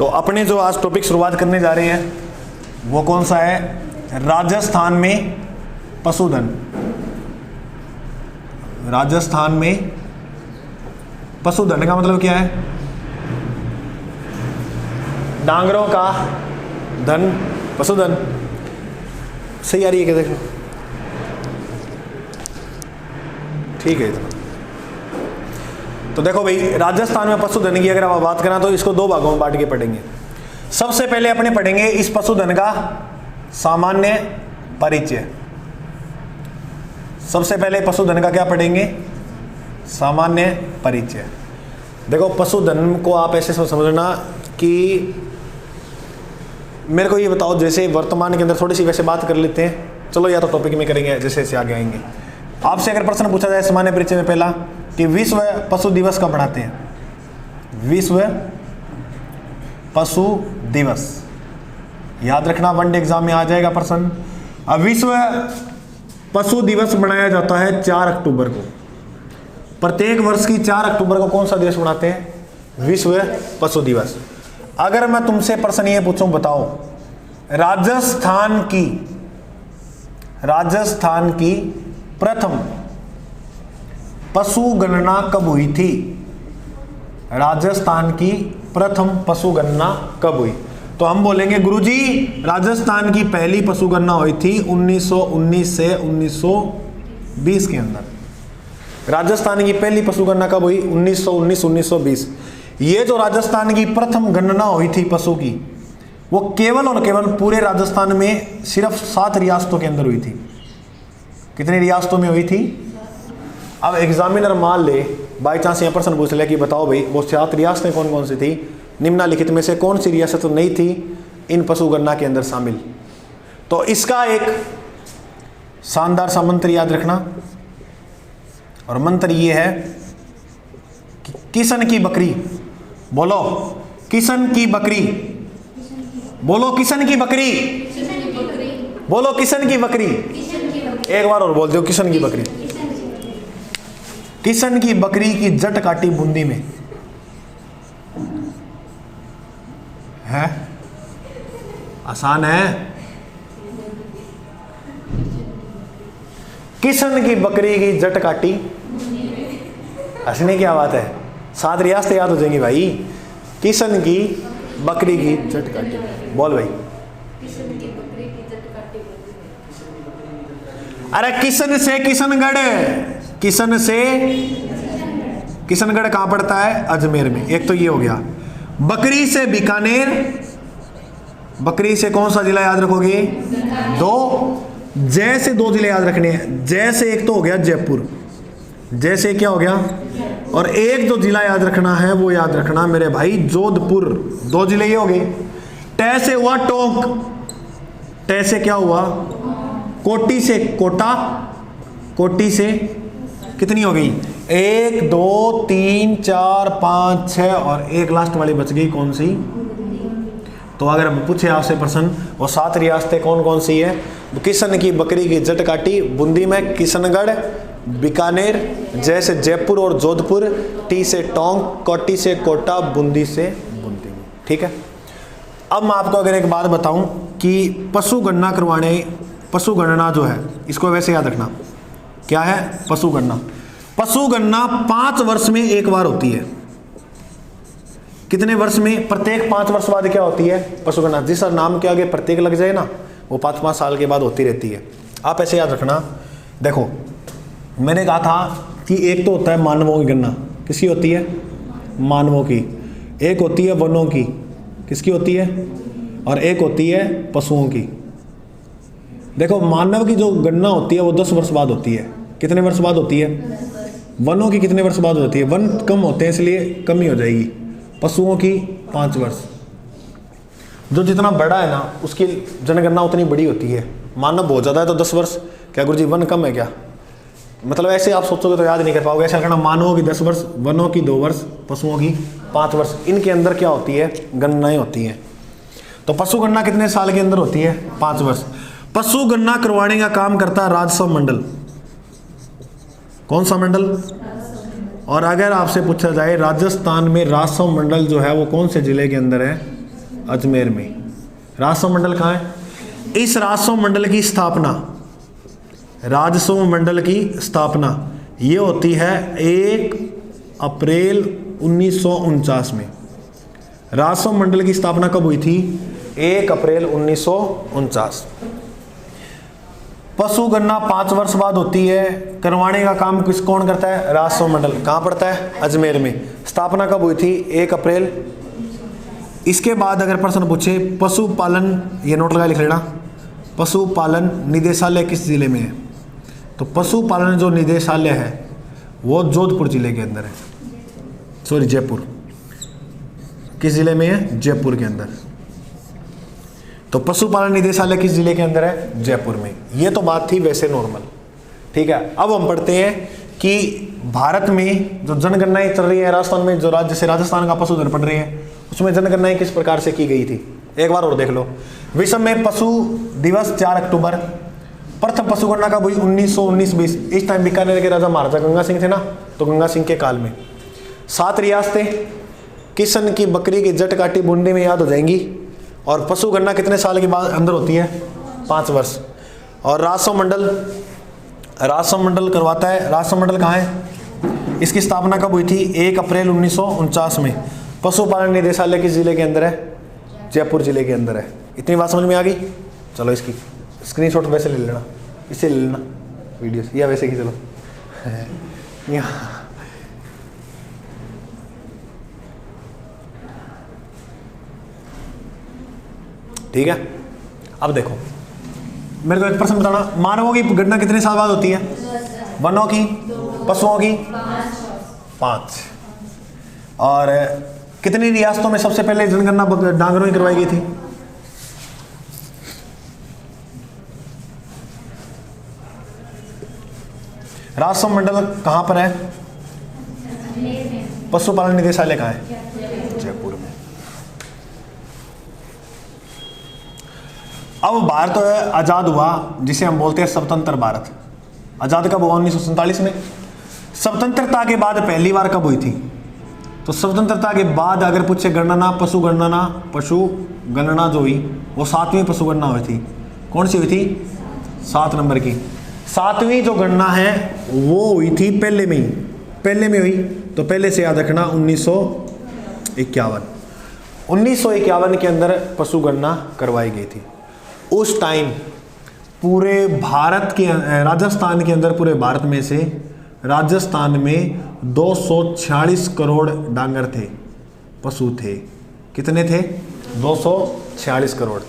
तो अपने जो आज टॉपिक शुरुआत करने जा रहे हैं वो कौन सा है? राजस्थान में पशुधन। राजस्थान में पशुधन का मतलब क्या है? डांगरों का धन, पशुधन। सही आ रही है क्या? देखो ठीक है इतना। तो देखो भाई, राजस्थान में पशुधन की अगर आप बात करें तो इसको दो भागों में बांट के पढ़ेंगे। सबसे पहले अपने पढ़ेंगे इस पशुधन का सामान्य परिचय। सबसे पहले पशुधन का क्या पढ़ेंगे? सामान्य परिचय। देखो पशुधन को आप ऐसे समझना कि मेरे को ये बताओ, जैसे वर्तमान के अंदर थोड़ी सी वैसे बात कर लेते हैं, चलो या तो टॉपिक में करेंगे जैसे ऐसे आगे आएंगे। आपसे अगर प्रश्न पूछा जाए सामान्य परिचय में पहला कि विश्व पशु दिवस कब मनाते हैं? विश्व पशु दिवस, याद रखना, वन डे एग्जाम में आ जाएगा प्रश्न। अब विश्व पशु दिवस मनाया जाता है 4 अक्टूबर को। प्रत्येक वर्ष की 4 अक्टूबर को कौन सा दिवस मनाते हैं? विश्व पशु दिवस। अगर मैं तुमसे प्रश्न ये पूछूं, बताओ राजस्थान की प्रथम पशु गणना कब हुई थी? राजस्थान की प्रथम पशु गणना कब हुई? तो हम बोलेंगे गुरुजी राजस्थान की पहली पशु गणना हुई थी 1919 से 1920 के अंदर। राजस्थान की पहली पशु गणना कब हुई? 1919-1920। ये जो राजस्थान की प्रथम गणना हुई थी पशु की, वो केवल और केवल पूरे राजस्थान में सिर्फ 7 रियासतों के अंदर हुई थी। कितनी रियासतों में हुई थी? अब एग्जामिनर मान ले बाई चांस यहाँ प्रश्न पूछ ले कि बताओ भाई वो 7 रियासतें कौन कौन सी थी, निम्नलिखित में से कौन सी रियासत नहीं थी इन पशु गणना के अंदर शामिल? तो इसका एक शानदार सा मंत्र याद रखना, और मंत्र ये है कि किशन की बकरी, बोलो किशन की बकरी, बोलो किशन की बकरी, बोलो किशन की बकरी। एक बार और बोल दो, किशन की बकरी। किशन की बकरी की जट काटी बूंदी में है? आसान है। किशन की बकरी की जट काटी, हंसने क्या बात है? 7 रियासतें याद हो जाएंगी भाई। किशन की बकरी की जट काटी, बोल भाई। अरे किशन से किशनगढ़, किशन से किशनगढ़ कहां पड़ता है? अजमेर में। एक तो ये हो गया। बकरी से बीकानेर, बकरी से कौन सा जिला याद रखोगे? 2। जैसे 2 जिले याद रखने हैं। जैसे एक तो हो गया जयपुर, जैसे क्या हो गया? और एक जो जिला याद रखना है वो याद रखना मेरे भाई जोधपुर। 2 जिले ये हो गए। टे से हुआ टोंक, टे से क्या हुआ? कोटी से कोटा, कोटी से कितनी हो गई? 1 2 3 4 5 6 और एक लास्ट वाली बच गई, कौन सी? तो अगर पूछे आपसे प्रश्न वो 7 रियासतें कौन कौन सी है? किशन की बकरी की जट काटी बूंदी में किशनगढ़, बीकानेर, जैसे जयपुर और जोधपुर, टी से टोंक, कोटी से कोटा, बूंदी से बूंदी। ठीक है। अब मैं आपको अगर एक बात बताऊं कि पशु गणना करवाने, पशु गणना जो है इसको वैसे याद रखना क्या है? पशु गणना, पशु गणना 5 वर्ष में एक बार होती है। कितने वर्ष में? प्रत्येक 5 वर्ष बाद क्या होती है? पशु गणना। जिस नाम के आगे प्रत्येक लग जाए ना, वो 5-5 साल के बाद होती रहती है। आप ऐसे याद रखना। देखो मैंने कहा था कि एक तो होता है मानवों की गणना, किसकी होती है? मानवों की। एक होती है वनों की, किसकी होती है? और एक होती है पशुओं की। देखो मानव की जो गणना होती है वो 10 वर्ष बाद होती है। कितने वर्ष बाद होती है? वनों की कितने वर्ष बाद होती है? वन कम होते हैं इसलिए कम ही हो जाएगी। पशुओं की 5 वर्ष। जो जितना बड़ा है ना उसकी जनगणना उतनी बड़ी होती है। मानव बहुत ज़्यादा है तो 10 वर्ष। क्या गुरुजी वन कम है क्या? मतलब ऐसे आप सोचोगे तो याद नहीं कर पाओगे। ऐसा करना, मानवों की 10 वर्ष, वनों की 2 वर्ष, पशुओं की 5 वर्ष। इनके अंदर क्या होती है? गणनाएं होती हैं। तो पशु गणना कितने साल के अंदर होती है? 5 वर्ष। पशु गणना करवाने का काम करता है राजस्व मंडल। कौन सा मंडल? और अगर आपसे पूछा जाए राजस्थान में राजस्व मंडल जो है वो कौन से जिले के अंदर है? अजमेर में। राजस्व मंडल कहाँ है? इस राजस्व मंडल की स्थापना, राजस्व मंडल की स्थापना ये होती है 1 अप्रैल 1949 में। राजस्व मंडल की स्थापना कब हुई थी? 1 अप्रैल 1949। पशु गणना 5 वर्ष बाद होती है। करवाने का काम कौन करता है? राजस्व मंडल। कहाँ पड़ता है? अजमेर में। स्थापना कब हुई थी? 1 अप्रैल। इसके बाद अगर प्रश्न पूछे पशुपालन, ये नोट लगा लिख लेना, पशुपालन निदेशालय किस जिले में है? तो पशुपालन जो निदेशालय है वो जोधपुर जिले के अंदर है, सॉरी जयपुर। किस जिले में है? जयपुर के अंदर। तो पशुपालन निदेशालय किस जिले के अंदर है? जयपुर में। ये तो बात थी वैसे नॉर्मल, ठीक है। अब हम पढ़ते हैं कि भारत में जो जनगणनाएं चल रही है राजस्थान में, जो जैसे राजस्थान का पशुधन पढ़ रहे हैं, उसमें जनगणनाएं किस प्रकार से की गई थी एक बार और देख लो। विश्व में पशु दिवस 4 अक्टूबर। प्रथम पशु गणना कब हुई? 1919-20। इस टाइम बीकानेर के राजा महाराजा गंगा सिंह थे ना, तो गंगा सिंह के काल में। 7 रियासतें किशन की बकरी की जट काटी बूंदी में याद हो जाएंगी। और पशु गणना कितने साल के बाद अंदर होती है? 5 वर्ष। और राजस्व मंडल करवाता है। राजस्व मंडल कहाँ है? इसकी स्थापना कब हुई थी? 1 अप्रैल 1949 में। पशुपालन निदेशालय किस जिले के अंदर है? जयपुर जिले के अंदर है। इतनी बात समझ में आ गई? चलो इसकी स्क्रीनशॉट वैसे ले लेना, इससे ले लेना वीडियो से, या वैसे ही चलो यहाँ। ठीक है। अब देखो मेरे को एक प्रश्न बताना, मानवों की गणना कितने साल बाद होती है? वनों की, पशुओं की 5। और कितनी रियासतों में सबसे पहले जनगणना डांगरों की करवाई गई थी? राजस्व मंडल कहां पर है? पशुपालन निदेशालय कहां है? जयपुर में। अब भारत आजाद हुआ, जिसे हम बोलते हैं स्वतंत्र भारत। आजाद कब हुआ? 1947 में। स्वतंत्रता के बाद पहली बार कब हुई थी? तो स्वतंत्रता के बाद अगर पूछे गणना, पशु गणना जो हुई वो 7वीं पशु गणना हुई थी। कौन सी हुई थी? 7 नंबर की। 7वीं जो गणना है वो हुई थी पहले में हुई। तो पहले से याद रखना 1951। 1951 के अंदर पशु गणना करवाई गई थी। उस टाइम पूरे भारत के, राजस्थान के अंदर, पूरे भारत में से राजस्थान में 246 करोड़ डांगर थे, पशु थे। कितने थे? 246 करोड़।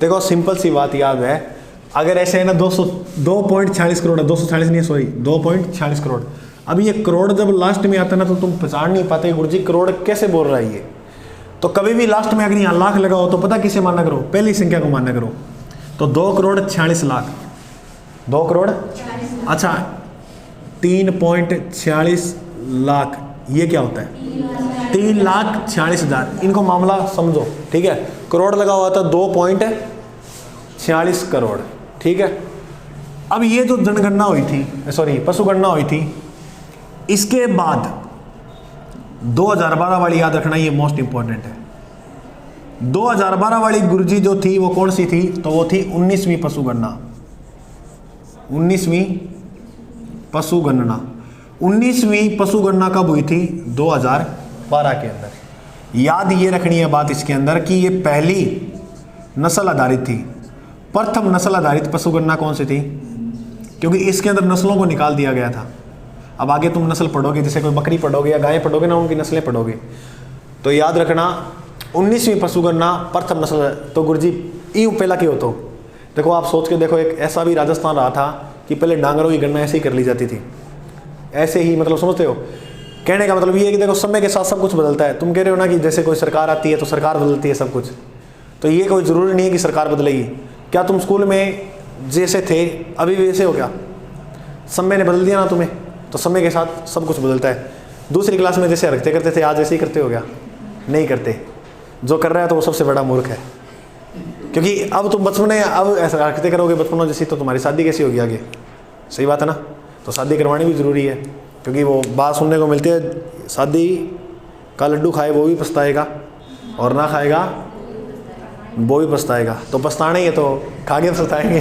देखो सिंपल सी बात याद है, अगर ऐसे है ना 2.46 करोड़ है, 246 नहीं, सॉरी 2.46 करोड़। अब ये करोड़ जब लास्ट में आता है ना तो तुम पहचान नहीं पाते गुरुजी करोड़ कैसे बोल रहा है ये। तो कभी भी लास्ट में अगर यहाँ लाख लगाओ तो पता किसे मानना करो? पहली संख्या को मानना करो। तो 2,46,00,000, 2 करोड़, अच्छा 3.46 लाख, ये क्या होता है? 3,46,000। इनको मामला समझो, ठीक है। करोड़ लगा हुआ था 2.46 करोड़, ठीक है। अब ये जो जनगणना हुई थी, सॉरी पशु गणना हुई थी, इसके बाद 2012 वाली याद रखना, ये मोस्ट इंपॉर्टेंट है। 2012 वाली गुरुजी जो थी वो कौन सी थी? तो वो थी 19वीं पशु गणना। 19वीं पशु गणना। 19वीं पशु गणना कब हुई थी? 2012 के अंदर। याद ये रखनी है बात इसके अंदर कि ये पहली नस्ल आधारित थी। प्रथम नस्ल आधारित पशु गणना कौन सी थी? क्योंकि इसके अंदर नस्लों को निकाल दिया गया था। अब आगे तुम नस्ल पढ़ोगे, जैसे कोई बकरी पढ़ोगे या गाय पढ़ोगे ना, उनकी नस्लें पढ़ोगे, तो याद रखना 19वीं पशु गणना प्रथम नस्ल। तो गुरुजी यूँ पहला क्यों? तो देखो आप सोच के देखो, एक ऐसा भी राजस्थान रहा था कि पहले डांगरों की गणना ऐसे ही कर ली जाती थी, ऐसे ही, मतलब समझते हो? कहने का मतलब ये है कि देखो समय के साथ सब कुछ बदलता है। तुम कह रहे हो ना कि जैसे कोई सरकार आती है तो सरकार बदलती है सब कुछ, तो ये कोई ज़रूरी नहीं है कि सरकार बदलेगी। क्या तुम स्कूल में जैसे थे अभी भी वैसे हो? क्या समय ने बदल दिया ना तुम्हें? तो समय के साथ सब कुछ बदलता है। दूसरी क्लास में जैसे रखते करते थे आज ऐसे ही करते हो? क्या नहीं करते। जो कर रहा है तो वो सबसे बड़ा मूर्ख है, क्योंकि अब तुम बचपन में अब ऐसा रखते करोगे बचपनों जैसी, तो तुम्हारी शादी कैसी होगी आगे? सही बात है ना? तो शादी करवानी भी ज़रूरी है, क्योंकि वो बात सुनने को मिलती है, शादी का लड्डू खाए वो भी पछताएगा और ना खाएगा वो भी पछताएगा। तो पछताना ही है तो खा के पछताएंगे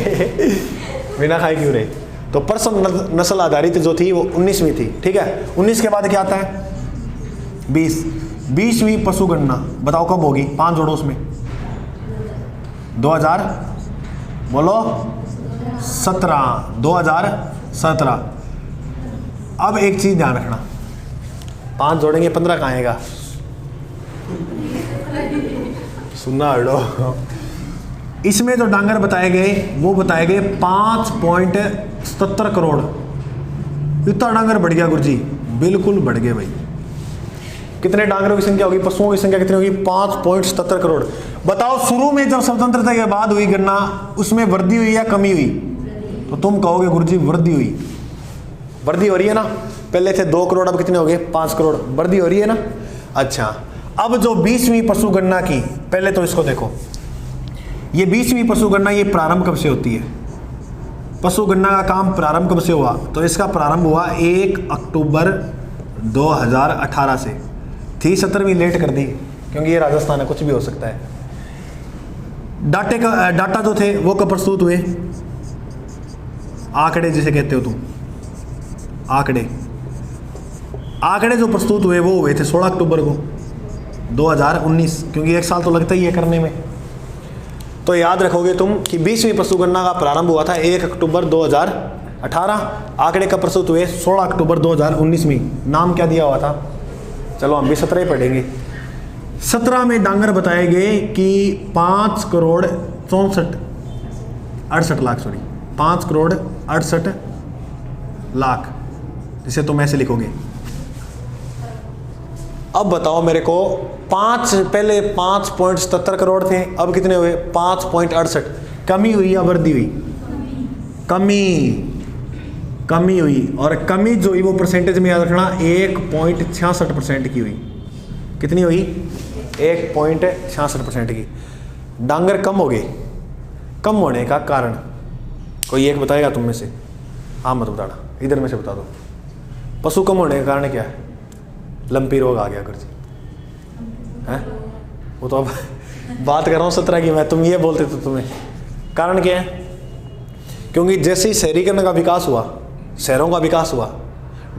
बिना खाए क्यों रहे। तो परसम नस्ल आधारित जो थी वो 19वीं थी, ठीक है। 19 के बाद क्या आता है 20। 20वीं पशु गणना बताओ कब होगी, 5 जोड़ो उसमें। 2000 बोलो 2017। अब एक चीज ध्यान रखना, 5 जोड़ेंगे 15 कहाँ आएगा, सुनना हटो। इसमें जो डांगर बताए गए वो बताए गए 5.77 करोड़। इतना डांगर बढ़ गया गुरुजी, बिल्कुल बढ़ गए भाई। कितने डांगरों की संख्या होगी, पशुओं की संख्या कितनी होगी, 5.77 करोड़। बताओ शुरू में जब स्वतंत्रता के बाद हुई गणना उसमें वृद्धि हुई या कमी हुई, तो तुम कहोगे गुरुजी वृद्धि हुई। वृद्धि हो रही है ना, पहले थे 2 करोड़ अब कितने हो गए 5 करोड़, वृद्धि हो रही है ना। अच्छा, अब जो 20वीं पशु गणना की, पहले तो इसको देखो, ये 20वीं पशु गणना ये प्रारंभ कब से होती है, पशु गणना का काम प्रारंभ कब से हुआ, तो इसका प्रारंभ हुआ 1 अक्टूबर 2018 से। थी 17वीं लेट कर दी क्योंकि ये राजस्थान है, कुछ भी हो सकता है। डाटा जो थे वो कब प्रस्तुत हुए, आंकड़े जिसे कहते हो तुम, आंकड़े जो प्रस्तुत हुए वो हुए थे 16 अक्टूबर को 2019, क्योंकि एक साल तो लगता ही है करने में। तो याद रखोगे तुम कि 20वीं पशु गणना का प्रारंभ हुआ था 1 अक्टूबर 2018, आंकड़े कब प्रस्तुत हुए 16 अक्टूबर 2019 में। नाम क्या दिया हुआ था, चलो हम भी 17 ही पढ़ेंगे। 17 में डांगर बताए गए कि 5 करोड़ 68 लाख, जिसे तुम ऐसे लिखोगे। अब बताओ मेरे को, पहले 5.77 करोड़ थे, अब कितने हुए 5.68। कमी हुई या वृद्धि हुई, कमी हुई। और कमी जो हुई वो परसेंटेज में याद रखना 1.66% की हुई। कितनी हुई 1.66% की। डांगर कम हो गए, कम होने का कारण कोई एक बताएगा तुम में से, हाँ मत बताना, इधर में से बता दो। पशु कम होने का कारण क्या है, लंपी रोग आ गया गुरुजी है, वो तो अब बात कर रहा हूँ 17 की मैं, तुम ये बोलते तो तुम्हें कारण क्या है, क्योंकि जैसे ही शहरीकरण का विकास हुआ, शहरों का विकास हुआ,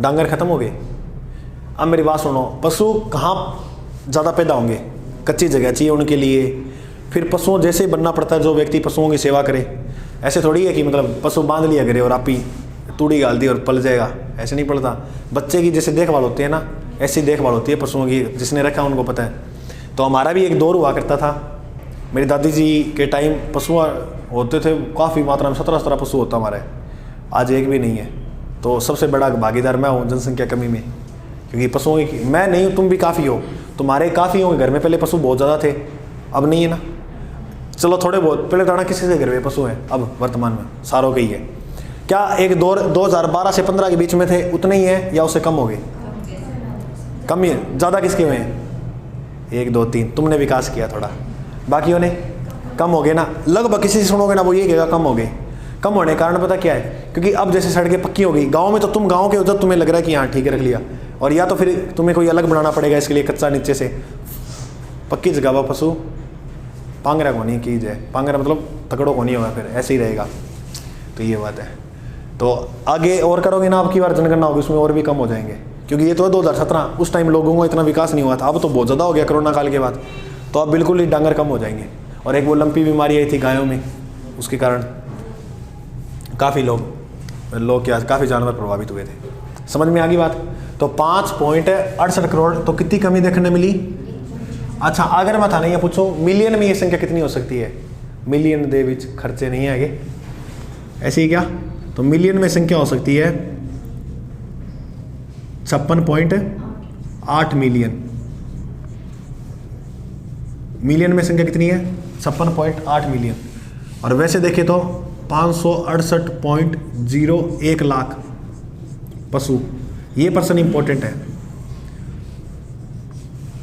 डांगर खत्म हो गए। अब मेरी बात सुनो, पशु कहाँ ज़्यादा पैदा होंगे, कच्ची जगह चाहिए उनके लिए, फिर पशुओं जैसे बनना पड़ता है जो व्यक्ति पशुओं की सेवा करे। ऐसे थोड़ी है कि मतलब पशु बांध लिया करे और आप ही तूड़ी गाल दी और पल जाएगा, ऐसे नहीं पड़ता। बच्चे की जैसे देखभाल होती है ना, ऐसी देखभाल होती है पशुओं की, जिसने रखा उनको पता है। तो हमारा भी एक दौर हुआ करता था, मेरी दादी जी के टाइम पशु होते थे काफ़ी मात्रा में, 17 पशु होता हमारे, आज एक भी नहीं है। तो सबसे बड़ा भागीदार मैं हूँ जनसंख्या कमी में, क्योंकि पशुओं की, मैं नहीं हूँ तुम भी काफ़ी हो, तुम्हारे काफ़ी होंगे घर में, पहले पशु बहुत ज़्यादा थे, अब नहीं है ना। चलो थोड़े बहुत, पहले दाना किसी से घर में पशु हैं, अब वर्तमान में सारों के ही है। क्या एक दौर 2012 से 15 के बीच में थे उतने ही है या उससे कम हो गए, कम ही है। ज़्यादा किसके हुए हैं, 1 2 3, तुमने विकास किया थोड़ा, बाकियों ने कम हो गए ना। लगभग किसी से सुनोगे ना वो ये कहेगा कम हो गए। कम होने का कारण पता क्या है, क्योंकि अब जैसे सड़कें पक्की हो गई, गांव में तो तुम गांव के हो जब तुम्हें लग रहा है कि हाँ ठीक है रख लिया, और या तो फिर तुम्हें कोई अलग बनाना पड़ेगा इसके लिए कच्चा नीचे से। पक्की जगह पर पशु पांगरा को नहीं की जाए, पांगरा मतलब तकड़ों को नहीं होगा, फिर ऐसे ही रहेगा। तो ये बात है। तो आगे और करोगे ना, आपकी बार जनगणना होगी उसमें और भी कम हो जाएंगे, क्योंकि ये तो 2017, उस टाइम लोगों को इतना विकास नहीं हुआ था, अब तो बहुत ज़्यादा हो गया कोरोना काल के बाद, तो अब बिल्कुल ही डांगर कम हो जाएंगे। और एक वो लंपी बीमारी आई थी गायों में, उसके कारण काफ़ी लोग क्या काफ़ी जानवर प्रभावित हुए थे। समझ में आ गई बात। तो 5.68 करोड़, तो कितनी कमी देखने मिली। अच्छा, अगर मैं था नहीं पूछो मिलियन में ये संख्या कितनी हो सकती है, मिलियन दे विच खर्चे नहीं आगे, ऐसे ही क्या, तो मिलियन में संख्या हो सकती है 56.8 मिलियन। मिलियन में संख्या कितनी है 56.8 मिलियन। और वैसे देखें तो 568.01 लाख पशु, ये पर्सन इंपॉर्टेंट है।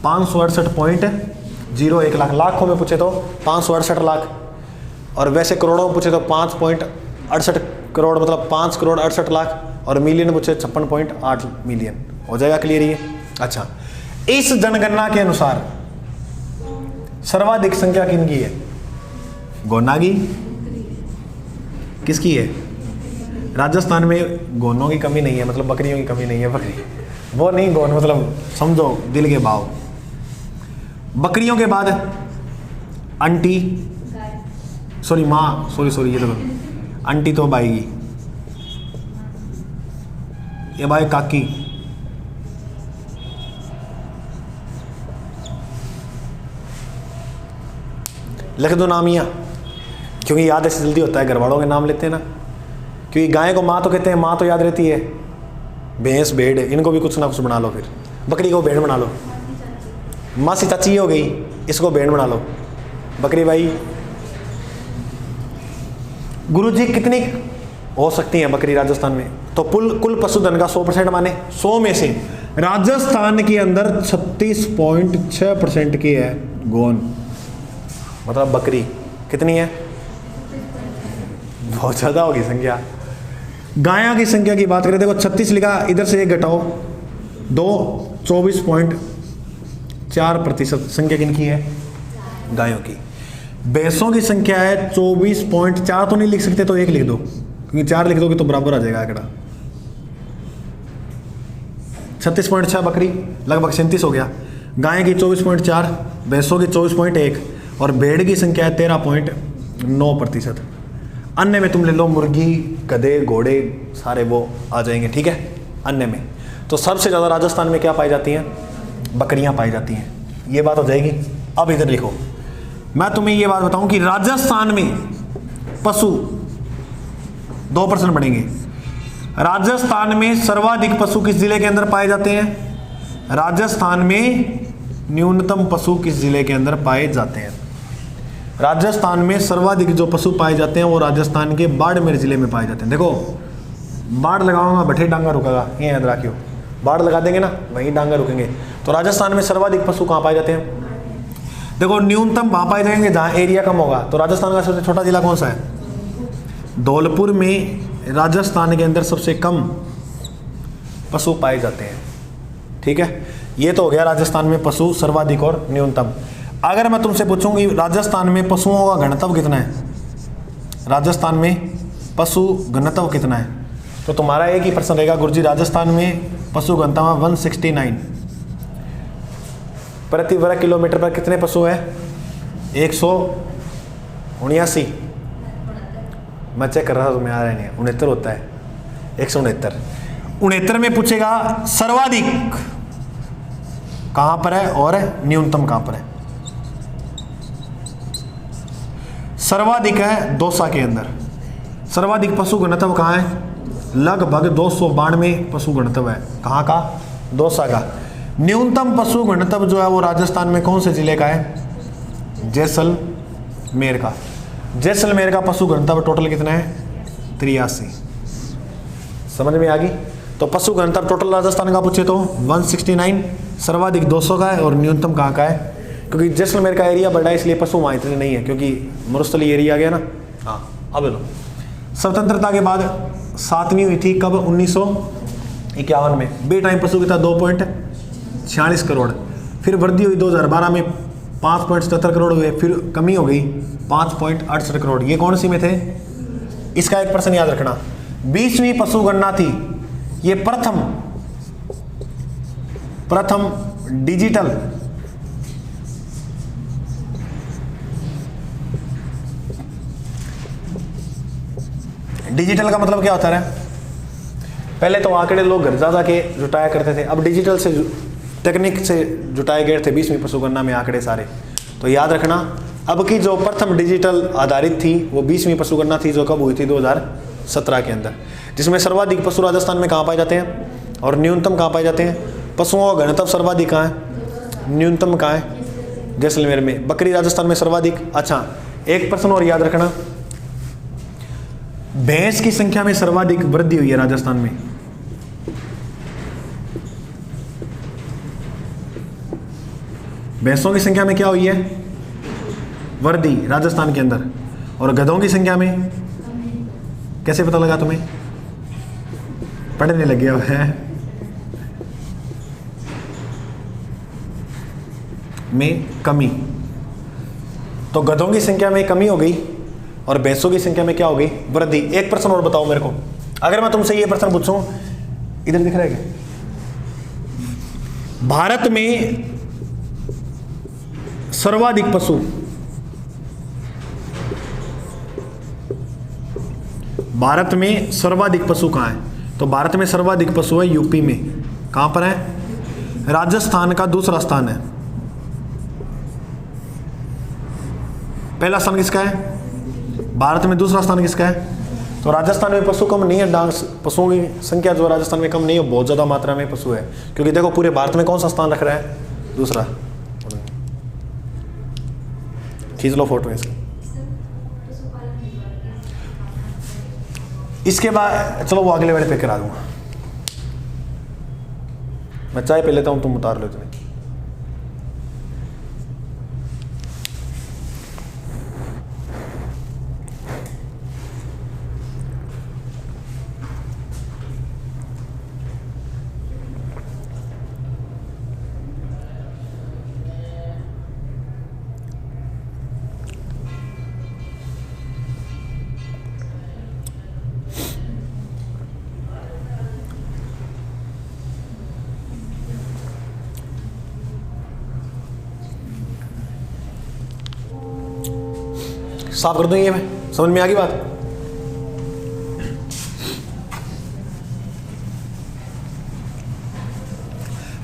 568.01 लाख, लाखों में पूछे तो 568 लाख, और वैसे करोड़ों में पूछे तो 5.68 करोड़, मतलब 5 करोड़ 68 लाख, और मिलियन में पूछे 56.8 मिलियन। हो जाएगा क्लियर ये। अच्छा, इस जनगणना के अनुसार सर्वाधिक संख्या किनकी है, गोना की किसकी है? राजस्थान में गोनों की कमी नहीं है, मतलब बकरियों की कमी नहीं है। बकरी वो नहीं, गोन मतलब समझो दिल के भाव। बकरियों के बाद आंटी, सॉरी माँ, सॉरी ये तो आंटी तो आएगी, ये भाई काकी, लिख दो नाम यहाँ, क्योंकि याद ऐसे जल्दी होता है, घर वालों के नाम लेते हैं ना। क्योंकि गाय को माँ तो कहते हैं, माँ तो याद रहती है। भैंस, भेड़, इनको भी कुछ ना कुछ बना लो। फिर बकरी को भेड़ बना लो, मासी चाची हो गई, इसको भेड़ बना लो। बकरी भाई, गुरुजी कितनी हो सकती है बकरी राजस्थान में? तो कुल पशुधन का 100% माने 100 में से राजस्थान के अंदर 36.6% की है गोन, मतलब बकरी कितनी है? बहुत ज़्यादा होगी संख्या। गायों की संख्या की बात करें, देखो 36 लिखा, इधर से एक घटाओ 2, 24.4% संख्या किनकी है? गायों की। भैंसों की संख्या है 24.4, तो नहीं लिख सकते तो 1 लिख दो, क्योंकि 4 लिख दोगे तो बराबर आ जाएगा आंकड़ा। 36.6 बकरी, लगभग 37 हो गया। गाय की 24.4, भैंसों की 24.1 और भेड़ की संख्या है 13.9%। अन्य में तुम ले लो मुर्गी, गधे, घोड़े, सारे वो आ जाएंगे, ठीक है। अन्य में तो सबसे ज़्यादा राजस्थान में क्या पाई जाती हैं? बकरियां पाई जाती हैं, ये बात हो जाएगी। अब इधर लिखो, मैं तुम्हें ये बात बताऊं कि राजस्थान में पशु 2% बढ़ेंगे। राजस्थान में सर्वाधिक पशु किस जिले के अंदर पाए जाते हैं? राजस्थान में न्यूनतम पशु किस जिले के अंदर पाए जाते हैं? राजस्थान में सर्वाधिक जो पशु पाए जाते हैं वो राजस्थान के बाड़मेर जिले में पाए जाते हैं। देखो, बाड़ लगाऊंगा भट्टे डांगा रुकेगा, ये याद रखियो। बाड़ लगा देंगे ना, वहीं डांगा रुकेंगे। तो राजस्थान में सर्वाधिक पशु कहाँ पाए जाते हैं? देखो, न्यूनतम वहाँ पाए जाएंगे जहाँ एरिया कम होगा। तो राजस्थान का सबसे छोटा जिला कौन सा है? धौलपुर में राजस्थान के अंदर सबसे कम पशु पाए जाते हैं, ठीक है। ये तो हो गया राजस्थान में पशु सर्वाधिक और न्यूनतम। अगर मैं तुमसे पूछूंगी राजस्थान में पशुओं का घनत्व कितना है, राजस्थान में पशु घनत्व कितना है, तो तुम्हारा एक ही प्रश्न रहेगा, गुरुजी राजस्थान में पशु घनत्व 169 प्रति वर्ग किलोमीटर पर कितने पशु है? 179। मैं चेक कर रहा था, तुम्हें आ रहा नहीं है, 69 होता है, 169। 69 में पूछेगा सर्वाधिक कहां पर है और न्यूनतम कहां पर है? सर्वाधिक है दौसा के अंदर। सर्वाधिक पशु घनत्व कहाँ है? लगभग 292 पशु घनत्व है। कहाँ का? दौसा का। न्यूनतम पशु घनत्व जो है वो राजस्थान में कौन से जिले का है? जैसलमेर का। जैसलमेर का पशु घनत्व टोटल कितना है? 83। समझ में आ गई? तो पशु घनत्व टोटल राजस्थान का पूछे तो 169, सर्वाधिक 200 का है और न्यूनतम कहाँ का है? क्योंकि जैसलमेर का एरिया बड़ा है इसलिए पशु वहाँ इतने नहीं है, क्योंकि मरुस्थली एरिया आ गया ना। हाँ, अब लो, स्वतंत्रता के बाद 7वीं हुई थी कब? 1951 में। बे टाइम पशु की था 2.46 करोड़। फिर वृद्धि हुई 2012 में 5.77 करोड़ हुए, फिर कमी हो गई 5.68 करोड़। ये कौन सी में थे? इसका एक प्रश्न याद रखना। 20वीं पशु गणना थी, ये प्रथम डिजिटल डिजिटल का मतलब क्या होता है? पहले तो आंकड़े लोग घर जा के जुटाया करते थे, अब डिजिटल से टेक्निक से जुटाए गए थे 20वीं पशु गणना में आंकड़े सारे। तो याद रखना, अब की जो प्रथम डिजिटल आधारित थी वो 20वीं पशु गणना थी, जो कब हुई थी? 2017 के अंदर, जिसमें सर्वाधिक पशु राजस्थान में कहाँ पाए जाते हैं और न्यूनतम कहाँ पाए जाते हैं? पशुओं का घनत्व सर्वाधिक कहाँ है, न्यूनतम कहाँ है? जैसलमेर में। बकरी राजस्थान में सर्वाधिक। अच्छा, एक प्रश्न और याद रखना, भैंस की संख्या में सर्वाधिक वृद्धि हुई है राजस्थान में। भैंसों की संख्या में क्या हुई है? वृद्धि राजस्थान के अंदर। और गधों की संख्या में कैसे पता लगा तुम्हें? पढ़ने लग गया है में कमी। तो गधों की संख्या में कमी हो गई और भैंसों की संख्या में क्या होगी? वृद्धि। एक प्रश्न और बताओ मेरे को, अगर मैं तुमसे ये प्रश्न पूछूं, इधर दिख रहा है क्या? भारत में सर्वाधिक पशु, भारत में सर्वाधिक पशु कहाँ है? तो भारत में सर्वाधिक पशु है यूपी में। कहाँ पर है? राजस्थान का दूसरा स्थान है। पहला स्थान किसका है? भारत में। दूसरा स्थान किसका है? तो राजस्थान में पशु कम नहीं है, डांस पशुओं की संख्या जो राजस्थान में कम नहीं है, बहुत ज़्यादा मात्रा में पशु है। क्योंकि देखो पूरे भारत में कौन सा स्थान रख रहा है? दूसरा। खींच लो फोटो इसकी। इसके बाद चलो वो अगले वाले पे करा दूंगा। मैं चाय पी लेता हूँ, तुम उतार लो तुम्हें। साफ कर दूं ये, मैं समझ में आ गई बात?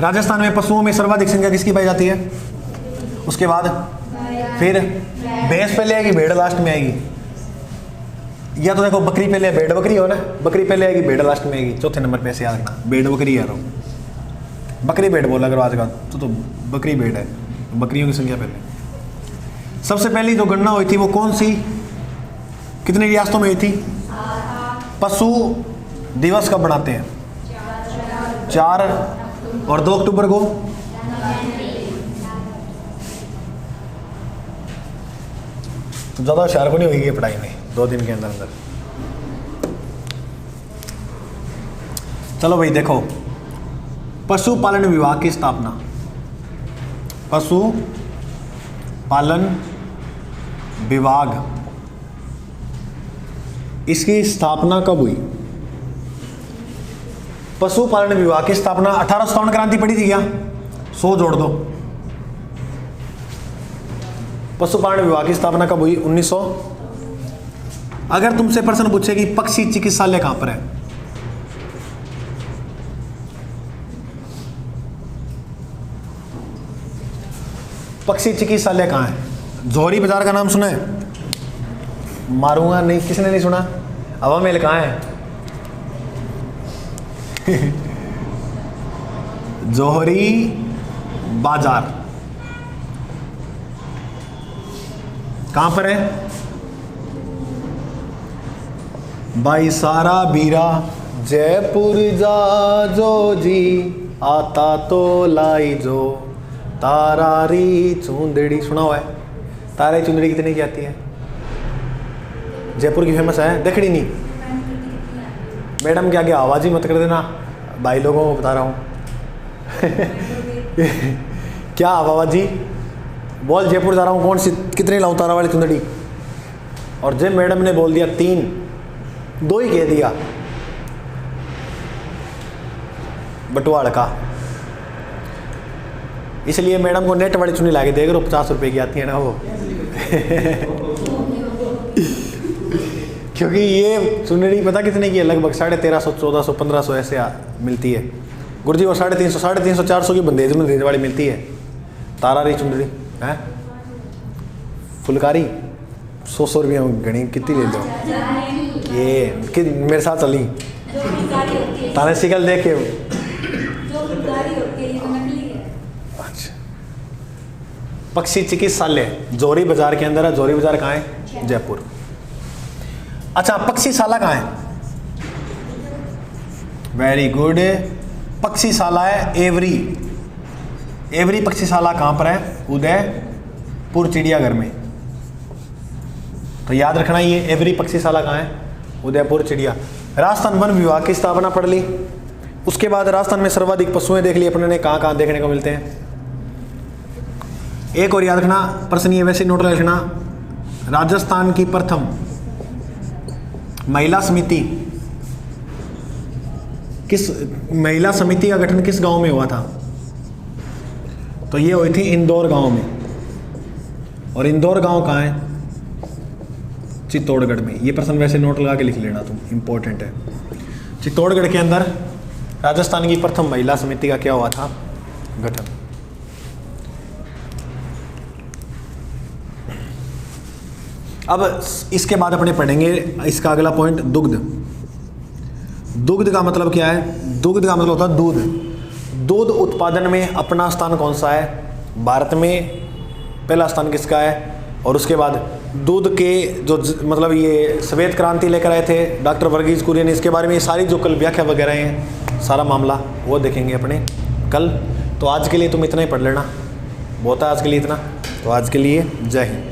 राजस्थान में पशुओं में सर्वाधिक संख्या किसकी पाई जाती है? उसके बाद फिर भैंस पहले आएगी, भेड़ लास्ट में आएगी। या तो देखो बकरी पहले, भेड़ बकरी हो ना, बकरी पहले आएगी, भेड़ लास्ट में आएगी। चौथे नंबर पे ऐसे याद रखना, भेड़ बकरी यार, बकरी भेड़ बोला करो आज का तो बकरी भेड़ है, बकरियों की संख्या पहले। सबसे पहली जो गणना हुई थी वो कौन सी, कितने रियासतों में हुई थी? पशु दिवस कब बनाते हैं? 4 और 2 अक्टूबर को। तो ज़्यादा होशियार को नहीं हुई पढ़ाई में 2 दिन के अंदर अंदर। चलो भाई देखो, पशुपालन विभाग की स्थापना, पशुपालन विभाग, इसकी स्थापना कब हुई? पशुपालन विभाग की स्थापना 1857 क्रांति पड़ी थी क्या? 100 जोड़ दो। पशुपालन विभाग की स्थापना कब हुई? 1900। अगर तुमसे प्रश्न पूछे कि पक्षी चिकित्सालय कहां पर है, पक्षी चिकित्सालय कहां है? जौहरी बाजार का नाम सुना है? मारूंगा नहीं, किसने नहीं सुना? हवा महल कहां है? जौहरी बाजार कहां पर है? भाई सारा बीरा जयपुर जा जो जी, आता तो लाई जो तारारी चुंदड़ी। सुना हुआ है? तारे चुंदड़ी कितने की आती है? जयपुर की फेमस है, देखड़ी नहीं। मैडम के आगे आवाज ही मत कर देना, भाई लोगों को बता रहा हूँ। क्या आवाज जी? बोल जयपुर जा रहा हूँ, कौन सी कितनी लाऊं तारा वाली चुंदड़ी? और जब मैडम ने बोल दिया 3, 2 ही कह दिया, बटवाड़ का। इसलिए मैडम को नेट वाली चुन्नी लाके देख रहे हो, 50 रुपए की आती है ना वो। क्योंकि ये चुनरी पता कितने की है? लगभग 1350, 1400, 1500 ऐसे मिलती है। गुरुजी वो 350, 350, 400 की बंदेज में वाली मिलती है। तारा रही चुनरी है, फुलकारी 100 रुपये में घनी कितनी ले लो। ये कि मेरे साथ चली ताने शिकल देख के। अच्छा, पक्षी चिकित्सालय जौहरी बाजार के अंदर है। जौहरी बाजार कहाँ है? जयपुर। अच्छा, पक्षीशाला कहाँ है? वेरी गुड, पक्षीशाला है एवरी। एवरी पक्षीशाला कहाँ पर है? उदयपुर चिड़ियाघर में। तो याद रखना ये एवरी पक्षीशाला कहाँ है? उदयपुर चिड़िया। राजस्थान वन विभाग की स्थापना पढ़ ली। उसके बाद राजस्थान में सर्वाधिक पशुएं देख ली अपने ने, कहाँ कहाँ देखने को मिलते हैं। एक और याद रखना प्रश्न, ये वैसे नोट रखना, राजस्थान की प्रथम महिला समिति, किस महिला समिति का गठन किस गांव में हुआ था? तो ये हुई थी इंदौर गांव में। और इंदौर गांव कहाँ है? चित्तौड़गढ़ में। ये प्रश्न वैसे नोट लगा के लिख लेना तुम, इंपॉर्टेंट है। चित्तौड़गढ़ के अंदर राजस्थान की प्रथम महिला समिति का क्या हुआ था? गठन। अब इसके बाद अपने पढ़ेंगे इसका अगला पॉइंट, दुग्ध। दुग्ध का मतलब क्या है? दुग्ध का मतलब होता है दूध। दूध उत्पादन में अपना स्थान कौन सा है? भारत में पहला स्थान किसका है? और उसके बाद दूध के जो मतलब ये श्वेत क्रांति लेकर आए थे डॉक्टर वर्गीज कुरियन, इसके बारे में ये सारी जो कल व्याख्या वगैरह हैं, सारा मामला वो देखेंगे अपने कल। तो आज के लिए तुम इतना ही पढ़ लेना, बहुत है आज के लिए इतना। तो आज के लिए जय हिंद।